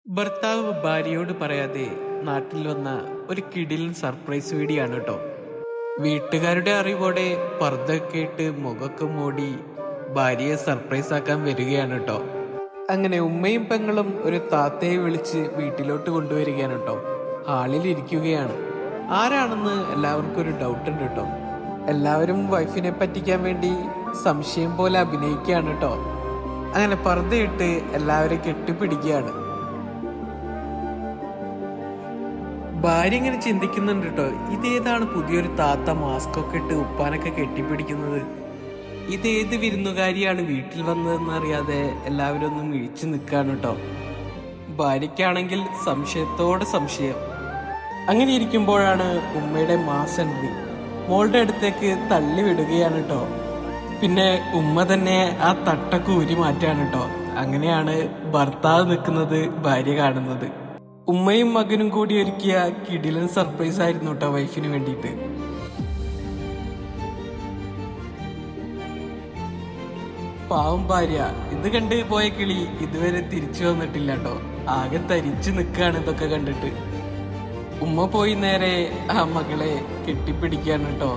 ഭർത്താവ് ഭാര്യയോട് പറയാതെ നാട്ടിൽ വന്ന ഒരു കിടിലൻ സർപ്രൈസ് വീഡിയോ ആണ് കേട്ടോ. വീട്ടുകാരുടെ അറിവോടെ പർദ്ദയൊക്കെ ഇട്ട് മുഖമൊക്കെ മൂടി ഭാര്യയെ സർപ്രൈസ് ആക്കാൻ വരികയാണ് കേട്ടോ. അങ്ങനെ ഉമ്മയും പെങ്ങളും ഒരു താത്തയെ വിളിച്ച് വീട്ടിലോട്ട് കൊണ്ടുവരികയാണ് കേട്ടോ. ഹാളിൽ ഇരിക്കുകയാണ്. ആരാണെന്ന് എല്ലാവർക്കും ഒരു ഡൗട്ട് ഉണ്ട് കേട്ടോ. എല്ലാവരും വൈഫിനെ പറ്റിക്കാൻ വേണ്ടി സംശയം പോലെ അഭിനയിക്കുകയാണ് കേട്ടോ. അങ്ങനെ പർദ്ദയിട്ട് എല്ലാവരും കെട്ടിപ്പിടിക്കുകയാണ്. ഭാര്യ ഇങ്ങനെ ചിന്തിക്കുന്നുണ്ട് കേട്ടോ, ഇതേതാണ് പുതിയൊരു താത്ത മാസ്ക് ഒക്കെ ഇട്ട് ഉപ്പാനൊക്കെ കെട്ടിപ്പിടിക്കുന്നത്, ഇതേത് വിരുന്നുകാരിയാണ് വീട്ടിൽ വന്നതെന്ന് അറിയാതെ എല്ലാവരും ഒന്നും ഇഴിച്ചു നിൽക്കാണ് കേട്ടോ. ഭാര്യയ്ക്കാണെങ്കിൽ സംശയത്തോടെ സംശയം. അങ്ങനെ ഇരിക്കുമ്പോഴാണ് ഉമ്മയുടെ മാസ് എൻട്രി. മോളുടെ അടുത്തേക്ക് തള്ളി വിടുകയാണ് കേട്ടോ. പിന്നെ ഉമ്മ തന്നെ ആ തട്ടൊക്കെ ഊരി മാറ്റാണ് കേട്ടോ. അങ്ങനെയാണ് ഭർത്താവ് നിൽക്കുന്നത് ഭാര്യ കാണുന്നത്. ഉമ്മയും മകനും കൂടി ഒരുക്കിയ കിടിലൻ സർപ്രൈസ് ആയിരുന്നു കേട്ടോ വൈഫിന് വേണ്ടിയിട്ട്. പാവം ഭാര്യ ഇത് കണ്ട് പോയ കിളി ഇതുവരെ തിരിച്ചു വന്നിട്ടില്ല കേട്ടോ. ആകെ തരിച്ചു നിൽക്കുകയാണ് ഇതൊക്കെ കണ്ടിട്ട്. ഉമ്മ പോയി നേരെ ആ മകളെ കെട്ടിപ്പിടിക്കുകയാണ് കേട്ടോ.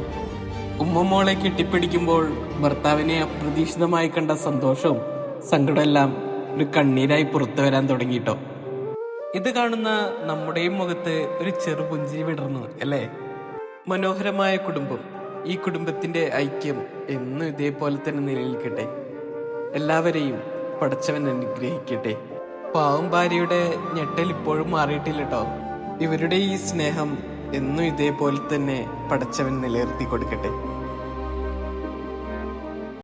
ഉമ്മ മോളെ കെട്ടിപ്പിടിക്കുമ്പോൾ ഭർത്താവിനെ അപ്രതീക്ഷിതമായി കണ്ട സന്തോഷവും സങ്കടമെല്ലാം ഒരു കണ്ണീരായി പുറത്തു വരാൻ തുടങ്ങിട്ടോ. ഇത് കാണുന്ന നമ്മുടെയും മുഖത്ത് ഒരു ചെറു പുഞ്ചിരി വിടർന്നു അല്ലേ. മനോഹരമായ കുടുംബം, ഈ കുടുംബത്തിന്റെ ഐക്യം എന്നും ഇതേപോലെ തന്നെ നിലനിൽക്കട്ടെ. എല്ലാവരെയും പടച്ചവൻ അനുഗ്രഹിക്കട്ടെ. പാവം ഭാര്യയുടെ ഞെട്ടൽ ഇപ്പോഴും മാറിയിട്ടില്ല കേട്ടോ. ഇവരുടെ ഈ സ്നേഹം എന്നും ഇതേപോലെ തന്നെ പടച്ചവൻ നിലനിർത്തി കൊടുക്കട്ടെ.